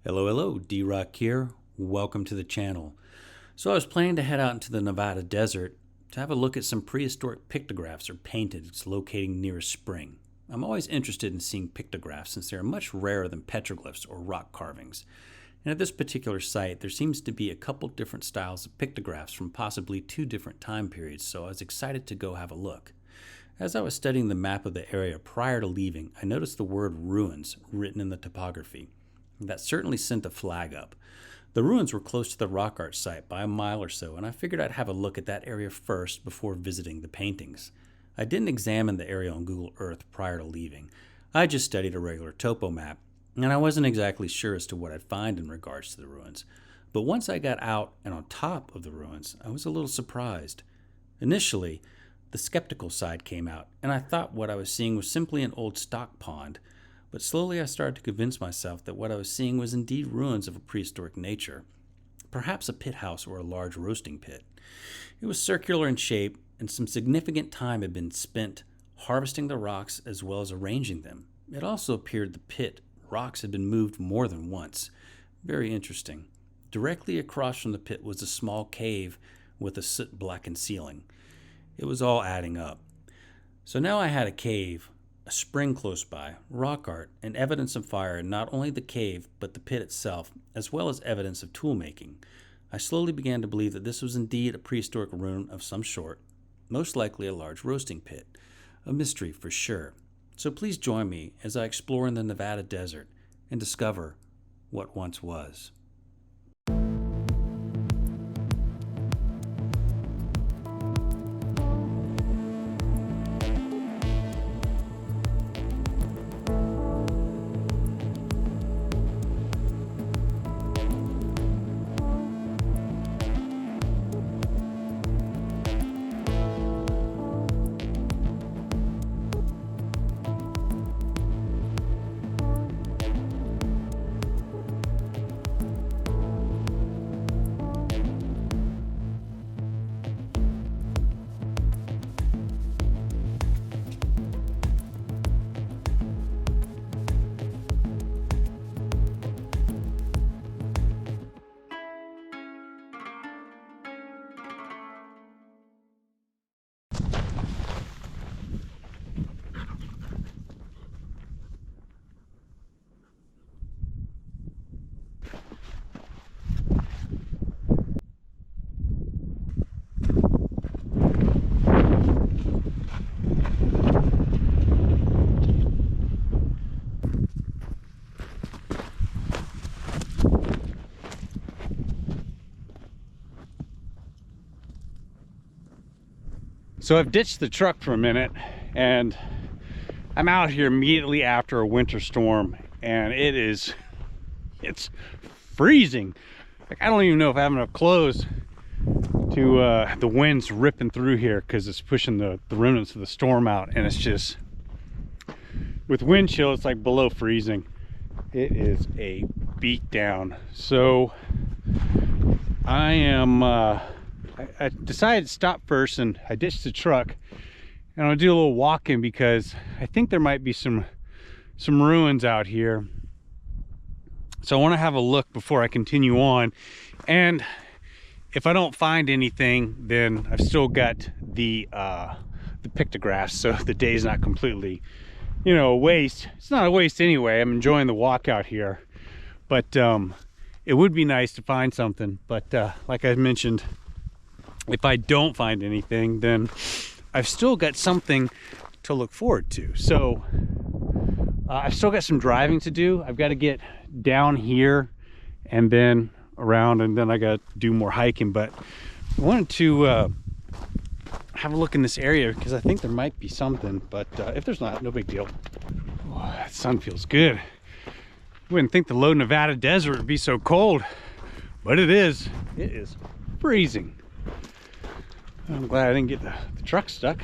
Hello, D-Rock here. Welcome to the channel. So I was planning to head out into the Nevada desert to have a look at some prehistoric pictographs or paintings locating near a spring. I'm always interested in seeing pictographs since they are much rarer than petroglyphs or rock carvings. And at this particular site, there seems to be a couple different styles of pictographs from possibly two different time periods, so I was excited to go have a look. As I was studying the map of the area prior to leaving, I noticed the word ruins written in the topography. That certainly sent a flag up. The ruins were close to the rock art site by a mile or so, and I figured I'd have a look at that area first before visiting the paintings. I didn't examine the area on Google Earth prior to leaving. I just studied a regular topo map, and I wasn't exactly sure as to what I'd find in regards to the ruins. But once I got out and on top of the ruins, I was a little surprised. Initially, the skeptical side came out, and I thought what I was seeing was simply an old stock pond. But slowly I started to convince myself that what I was seeing was indeed ruins of a prehistoric nature, perhaps a pit house or a large roasting pit. It was circular in shape, and some significant time had been spent harvesting the rocks as well as arranging them. It also appeared the pit rocks had been moved more than once. Very interesting. Directly across from the pit was a small cave with a soot-blackened ceiling. It was all adding up. So now I had a cave, a spring close by, rock art, and evidence of fire in not only the cave but the pit itself, as well as evidence of tool making. I slowly began to believe that this was indeed a prehistoric ruin of some sort, most likely a large roasting pit. A mystery for sure. So please join me as I explore in the Nevada desert and discover what once was. So I've ditched the truck for a minute and I'm out here immediately after a winter storm, and it's freezing. Like, I don't even know if I have enough clothes to the wind's ripping through here because it's pushing the remnants of the storm out, and it's just, with wind chill, it's like below freezing. It is a beat down. So I am I decided to stop first, and I ditched the truck, and I'll do a little walking because I think there might be some ruins out here. So I want to have a look before I continue on, and if I don't find anything, then I've still got the pictographs, so the day's not completely, a waste. It's not a waste anyway. I'm enjoying the walk out here, but it would be nice to find something. But like I mentioned, if I don't find anything, then I've still got something to look forward to. So I've still got some driving to do. I've got to get down here and then around, and then I got to do more hiking. But I wanted to have a look in this area because I think there might be something. But if there's not, no big deal. Oh, that sun feels good. Wouldn't think the low Nevada desert would be so cold, but it is. It is freezing. I'm glad I didn't get the truck stuck.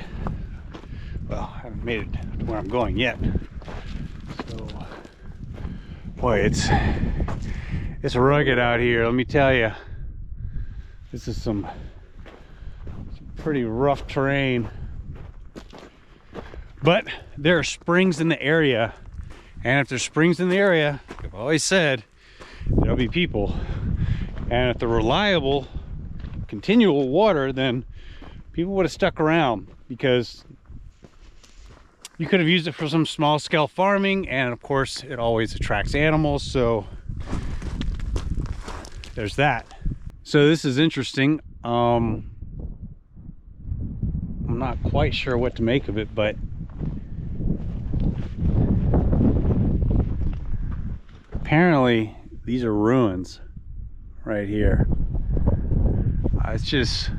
Well, I haven't made it to where I'm going yet. So, boy, it's rugged out here, let me tell you. This is some pretty rough terrain. But there are springs in the area, and if there's springs in the area, I've always said, there'll be people. And if they're reliable, continual water, then people would have stuck around, because you could have used it for some small scale farming, and of course it always attracts animals, so there's that. So this is interesting. I'm not quite sure what to make of it, but apparently these are ruins right here. It's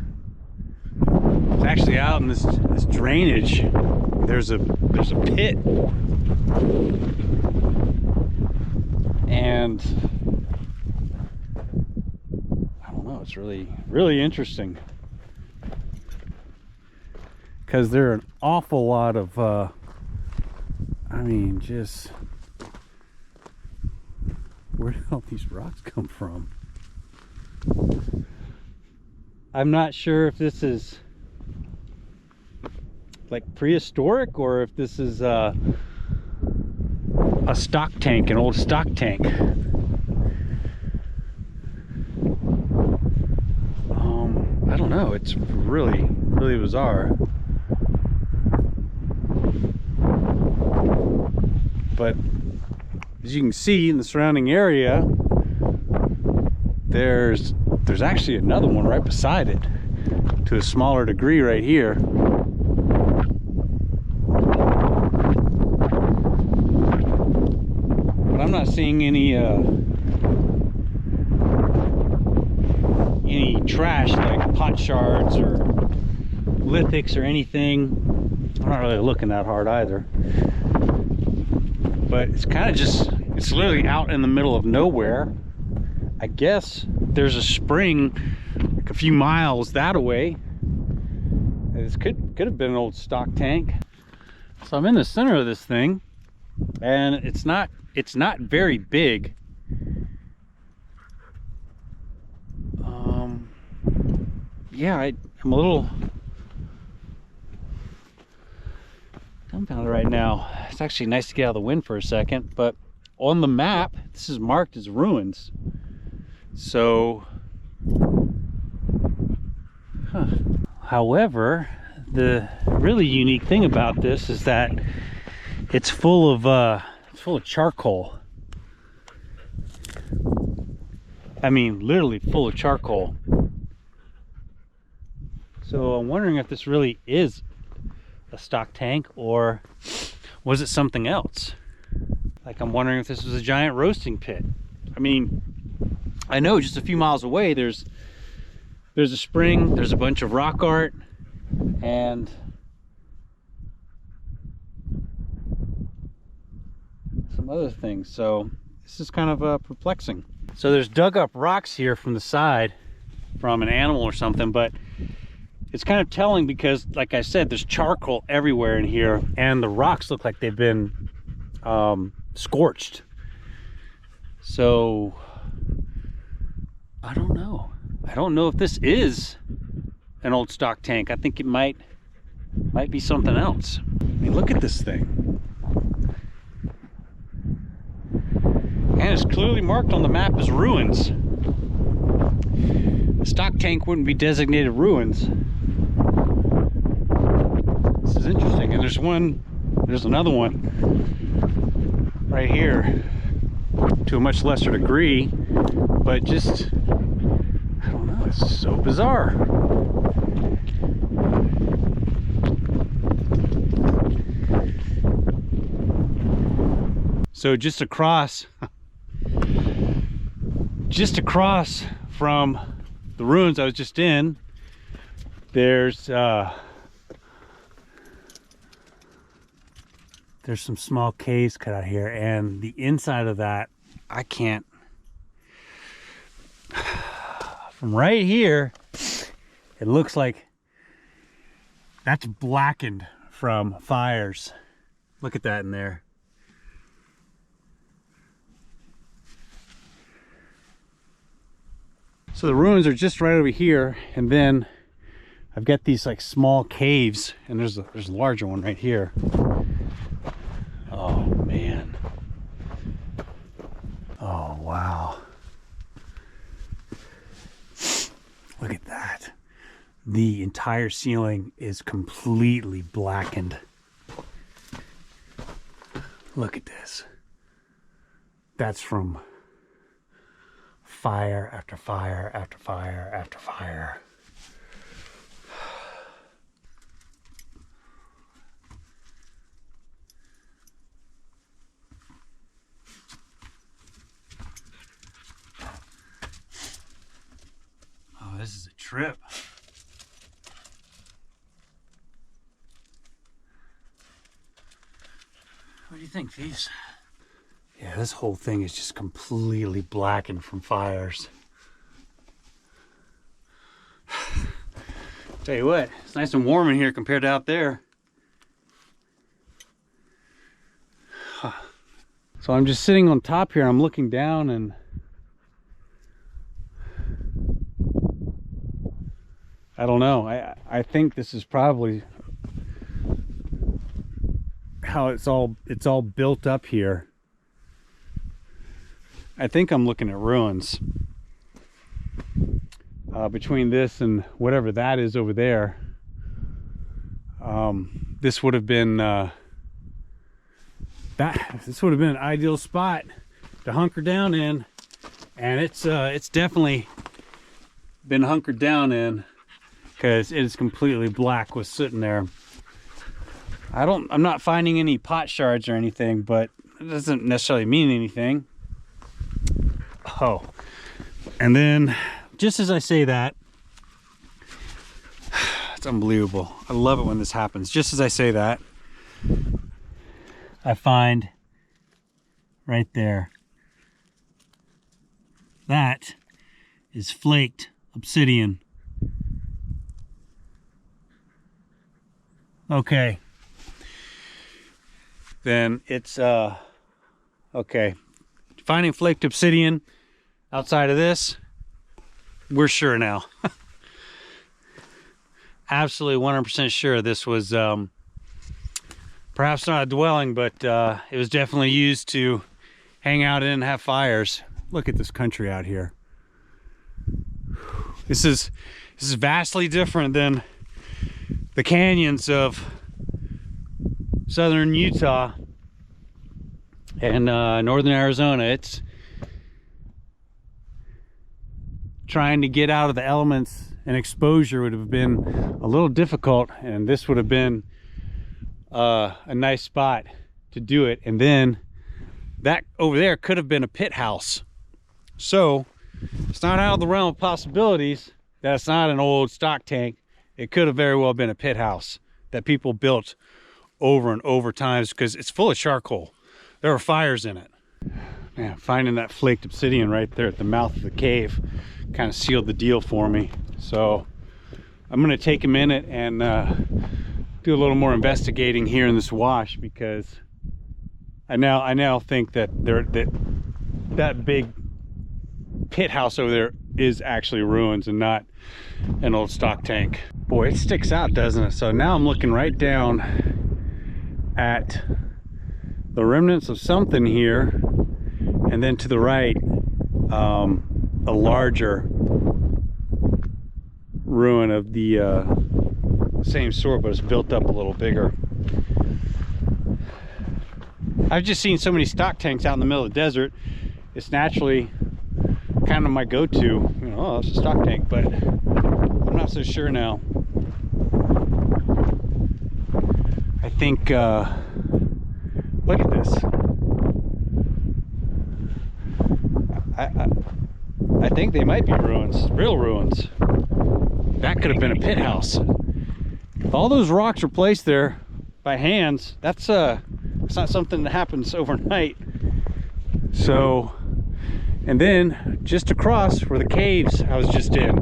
actually out in this drainage. There's a pit, and I don't know, it's really interesting, because there are an awful lot of I mean, just where did all these rocks come from? I'm not sure if this is like prehistoric, or if this is a stock tank, an old stock tank. I don't know, it's really bizarre. But as you can see in the surrounding area, there's actually another one right beside it, to a smaller degree right here. But I'm not seeing any trash like pot shards or lithics or anything. I'm not really looking that hard either. But it's kind of just, it's literally out in the middle of nowhere. I guess there's a spring like a few miles that away. This could have been an old stock tank. So I'm in the center of this thing, and it's not very big. Yeah, I'm a little dumbfounded right now. It's actually nice to get out of the wind for a second, but on the map this is marked as ruins. So however, the really unique thing about this is that it's full of charcoal. I mean, literally full of charcoal. So I'm wondering if this really is a stock tank, or was it something else? Like, I'm wondering if this was a giant roasting pit. I mean, I know just a few miles away there's a spring, there's a bunch of rock art, and some other things. So this is kind of perplexing. So there's dug up rocks here from the side from an animal or something, but it's kind of telling because, like I said, there's charcoal everywhere in here, and the rocks look like they've been scorched. So I don't know. I don't know if this is an old stock tank. I think it might be something else. I mean, look at this thing. And it's clearly marked on the map as ruins. A stock tank wouldn't be designated ruins. This is interesting. And there's another one right here, to a much lesser degree, but just, I don't know, it's so bizarre. So just across from the ruins I was just in, there's some small caves cut out here, and the inside of that, I can't, from right here, it looks like that's blackened from fires. Look at that in there. So the ruins are just right over here, and then I've got these like small caves, and there's a larger one right here. Oh man. Oh wow. the entire ceiling is completely blackened. Look at this. That's from fire after fire after fire after fire. Oh, this is a trip. What do you think, thieves? Yeah, this whole thing is just completely blackened from fires. Tell you what, it's nice and warm in here compared to out there. So I'm just sitting on top here, I'm looking down, and I don't know. I think this is probably how it's all built up here. I think I'm looking at ruins. Between this and whatever that is over there, this would have been this would have been an ideal spot to hunker down in, and it's definitely been hunkered down in, because it is completely black with soot in there. I'm not finding any pot shards or anything, but it doesn't necessarily mean anything. Oh, and then just as I say that, it's unbelievable. I love it when this happens. Just as I say that, I find right there, that is flaked obsidian. Okay. Then it's okay. Finding flaked obsidian outside of this, we're sure now. Absolutely 100% sure this was perhaps not a dwelling, but it was definitely used to hang out in and have fires. Look at this country out here. This is vastly different than the canyons of southern Utah and northern Arizona. It's trying to get out of the elements, and exposure would have been a little difficult, and this would have been a nice spot to do it. And then that over there could have been a pit house, so it's not out of the realm of possibilities that it's not an old stock tank. It could have very well been a pit house that people built over and over times, because it's full of charcoal. There are fires in it. Man, finding that flaked obsidian right there at the mouth of the cave kind of sealed the deal for me. So I'm going to take a minute and do a little more investigating here in this wash, because I now think that that big pit house over there is actually ruins and not an old stock tank. Boy, it sticks out, doesn't it? So now I'm looking right down at the remnants of something here, and then to the right, a larger ruin of the same sort, but it's built up a little bigger. I've just seen so many stock tanks out in the middle of the desert. It's naturally kind of my go-to, you know, oh, it's a stock tank, but I'm not so sure now. I think, look at this. I think they might be ruins, real ruins. That could have been a pit house. If all those rocks are placed there by hands, it's not something that happens overnight. So, and then just across were the caves I was just in,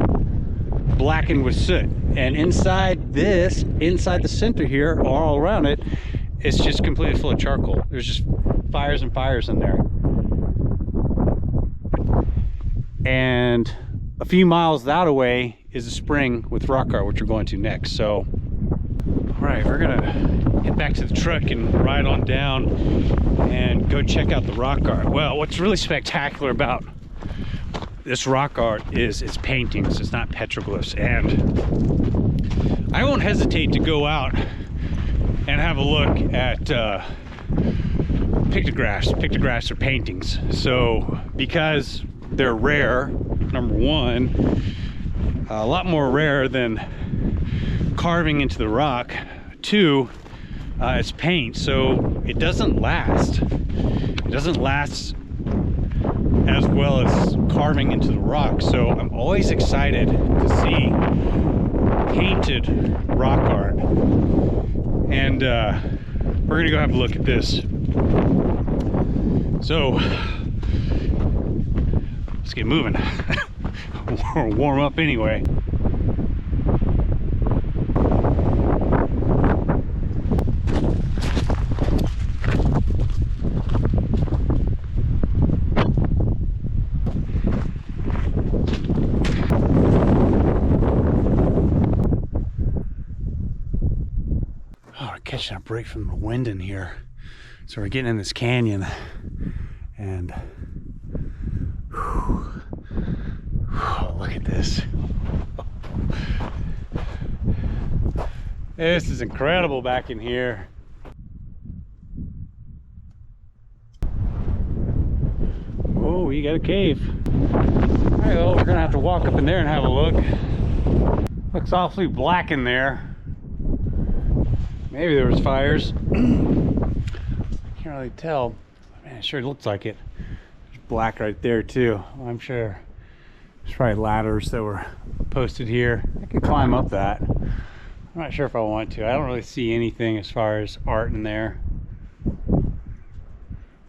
blackened with soot. And inside the center here, all around it, it's just completely full of charcoal. There's just fires and fires in there. And a few miles that away is a spring with rock art, which we're going to next. So, all right, we're gonna get back to the truck and ride on down and go check out the rock art. Well, what's really spectacular about this rock art is its paintings. It's not petroglyphs, and I won't hesitate to go out and have a look at pictographs or paintings. So because they're rare, number one, a lot more rare than carving into the rock. Two, it's paint, so it doesn't last. It doesn't last as well as carving into the rock. So I'm always excited to see painted rock art. And we're gonna go have a look at this. So let's get moving. We'll warm up anyway. Catching a break from the wind in here, so we're getting in this canyon, and look at this. This is incredible back in here. Oh, you got a cave. All right, well, we're gonna have to walk up in there and have a look. Looks awfully black in there. Maybe there was fires. Can't really tell. Man, it sure looks like it. There's black right there too. I'm sure there's probably ladders that were posted here. I could climb up that. I'm not sure if I want to. I don't really see anything as far as art in there.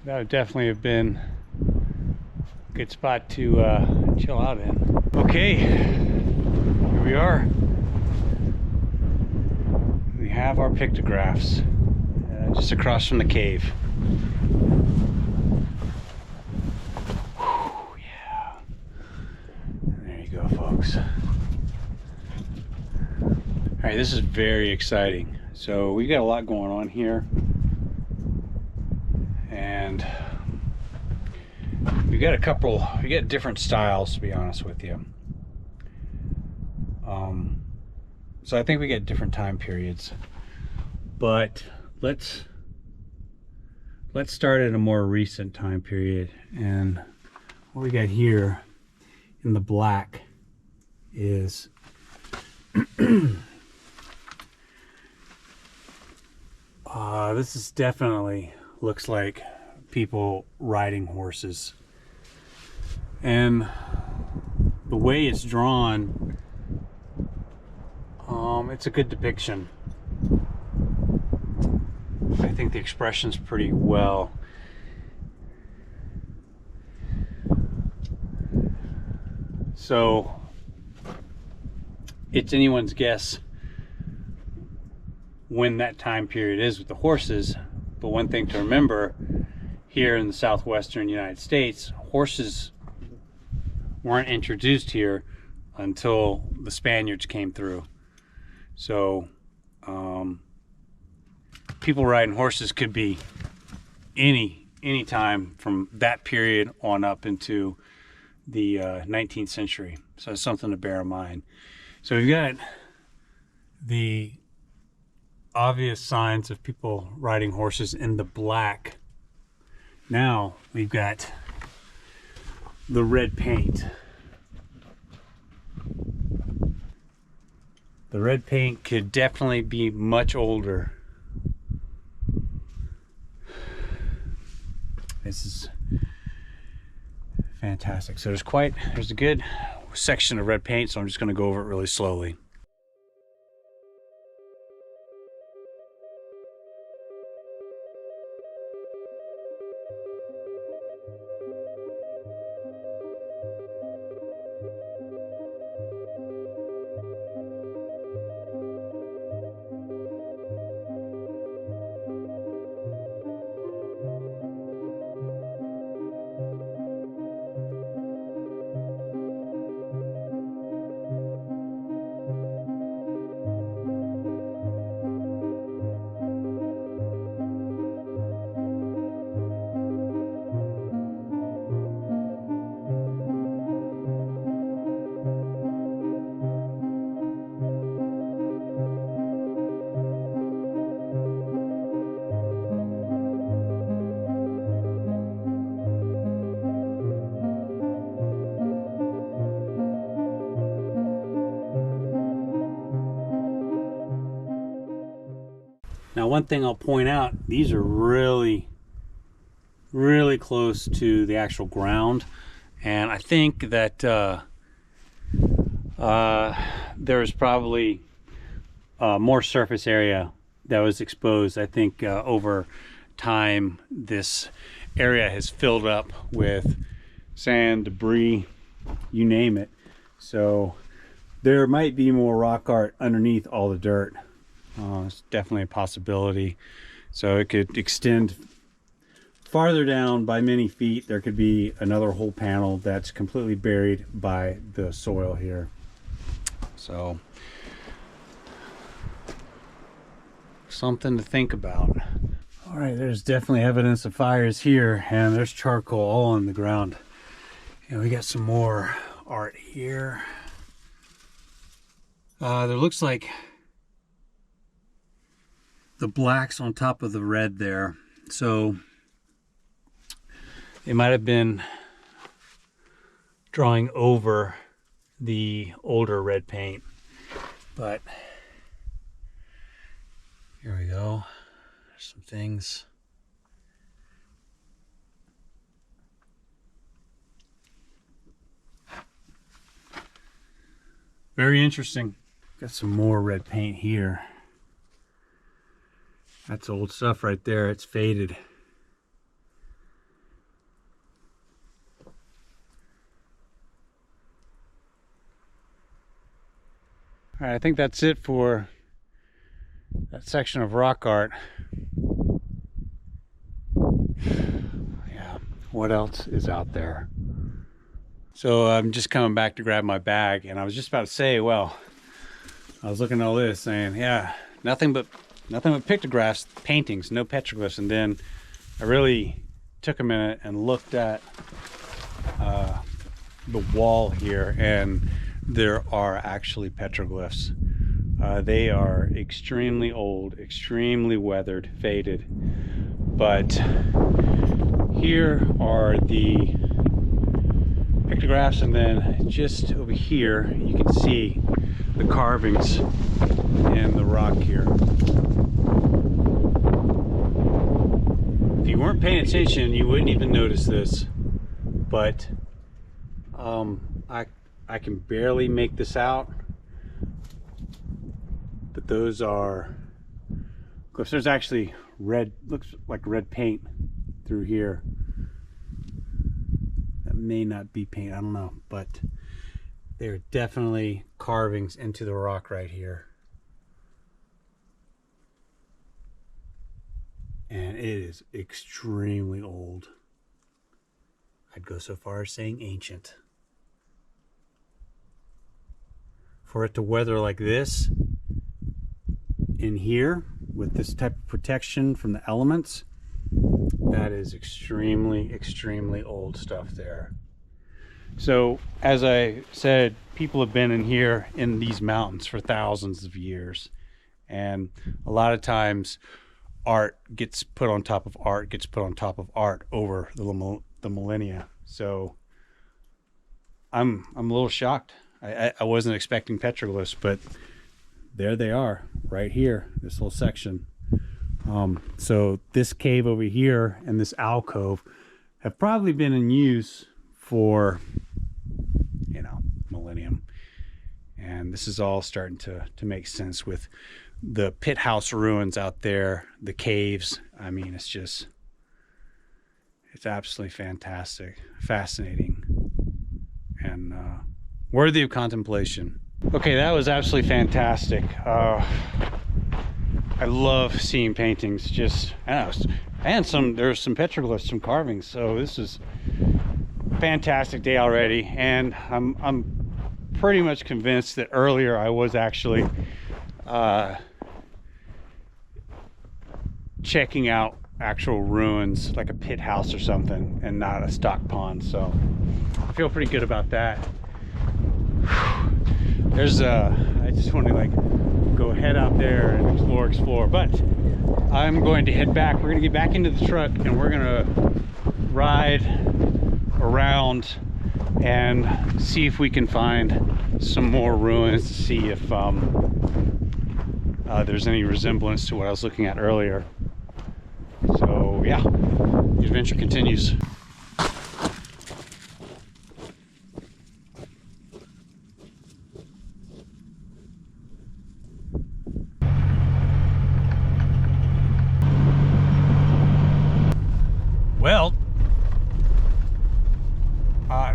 That would definitely have been a good spot to chill out in. Okay, here we are. We have our pictographs just across from the cave. Whew, yeah. There you go, folks. All right, this is very exciting. So we got a lot going on here, and we got different styles, to be honest with you. So I think we get different time periods, but let's start at a more recent time period. And what we got here in the black is this is definitely looks like people riding horses, and the way it's drawn, it's a good depiction. I think the expression's pretty well. So it's anyone's guess when that time period is with the horses. But one thing to remember, here in the southwestern United States, horses weren't introduced here until the Spaniards came through. So people riding horses could be any time from that period on up into the 19th century. So it's something to bear in mind. So we've got the obvious signs of people riding horses in the black. Now we've got the red paint. The red paint could definitely be much older. This is fantastic. So there's a good section of red paint, so I'm just going to go over it really slowly. Now, one thing I'll point out, these are really close to the actual ground, and I think that there's probably more surface area that was exposed. I think over time this area has filled up with sand, debris, you name it. So there might be more rock art underneath all the dirt. It's definitely a possibility. So it could extend farther down by many feet. There could be another whole panel that's completely buried by the soil here. So something to think about. All right, there's definitely evidence of fires here, and there's charcoal all on the ground. And we got some more art here. There looks like the black's on top of the red there. So it might have been drawing over the older red paint. But here we go. There's some things. Very interesting. Got some more red paint here. That's old stuff right there. It's faded. All right, I think that's it for that section of rock art. Yeah, what else is out there? So I'm just coming back to grab my bag, and I was just about to say, well, I was looking at all this saying, yeah, nothing but pictographs, paintings, no petroglyphs. And then I really took a minute and looked at the wall here, and there are actually petroglyphs. They are extremely old, extremely weathered, faded. But here are the pictographs, and then just over here you can see the carvings in the rock here. If you weren't paying attention, you wouldn't even notice this, but I can barely make this out, but those are glyphs. There's actually red, looks like red paint through here. That may not be paint, I don't know, but they're definitely carvings into the rock right here. And it is extremely old. I'd go so far as saying ancient. For it to weather like this in here with this type of protection from the elements, that is extremely old stuff there. So as I said, people have been in here in these mountains for thousands of years, and a lot of times art gets put on top of art, gets put on top of art over the millennia. So I'm a little shocked. I wasn't expecting petroglyphs, but there they are right here, this whole section. So this cave over here and this alcove have probably been in use for, you know, millennium. And this is all starting to make sense with the pit house ruins out there, the caves. I mean, it's absolutely fantastic, fascinating, and worthy of contemplation. Okay, that was absolutely fantastic. I love seeing paintings. Just, I don't know, and there's some petroglyphs, some carvings. So this is a fantastic day already, and I'm pretty much convinced that earlier I was actually checking out actual ruins, like a pit house or something, and not a stock pond. So I feel pretty good about that. I just want to like go head out there and explore, but I'm going to head back. We're going to get back into the truck, and we're going to ride around and see if we can find some more ruins, to see if there's any resemblance to what I was looking at earlier. So yeah, the adventure continues. Well,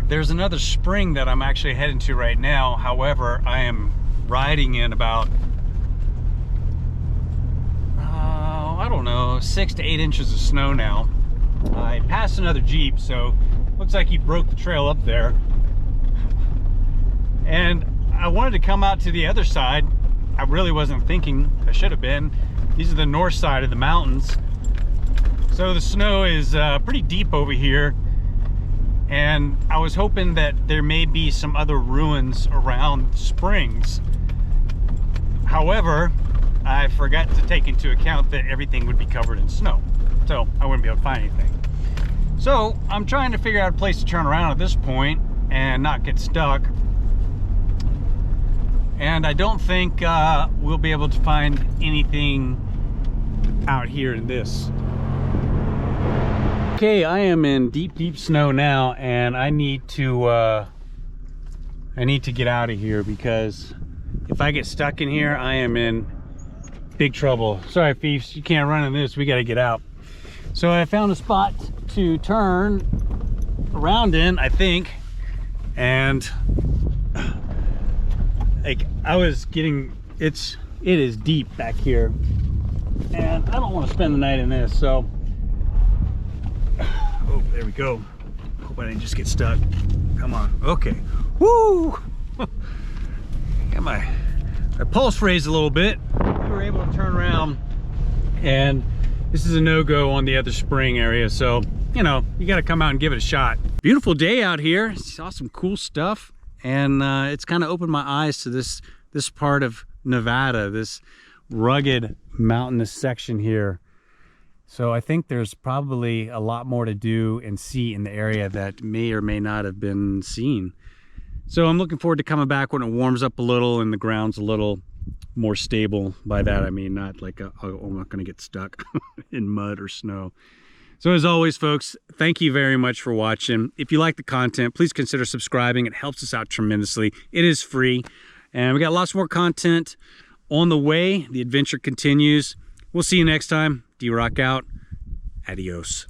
there's another spring that I'm actually heading to right now. However, I am riding in about, I don't know, 6 to 8 inches of snow now. I passed another Jeep, so looks like he broke the trail up there. And I wanted to come out to the other side. I really wasn't thinking I should have been. These are the north side of the mountains. So the snow is pretty deep over here, and I was hoping that there may be some other ruins around springs. However, I forgot to take into account that everything would be covered in snow, so I wouldn't be able to find anything. So I'm trying to figure out a place to turn around at this point and not get stuck. And I don't think we'll be able to find anything out here in this. Okay, I am in deep snow now, and I need to get out of here, because if I get stuck in here, I am in big trouble. Sorry, Fiefs, you can't run in this. We got to get out. So I found a spot to turn around in, I think, and like I was getting, it is deep back here, and I don't want to spend the night in this. So oh, there we go. Hope I didn't just get stuck. Come on. Okay. Woo! Got my pulse raised a little bit. We were able to turn around, and this is a no-go on the other spring area. So, you know, you got to come out and give it a shot. Beautiful day out here. Saw some cool stuff, and it's kind of opened my eyes to this part of Nevada, this rugged mountainous section here. So I think there's probably a lot more to do and see in the area that may or may not have been seen. So I'm looking forward to coming back when it warms up a little and the ground's a little more stable. By that I mean not like I'm not going to get stuck in mud or snow. So as always, folks, thank you very much for watching. If you like the content, please consider subscribing. It helps us out tremendously. It is free, and we got lots more content on the way. The adventure continues. We'll see you next time. D-Rock out. Adios.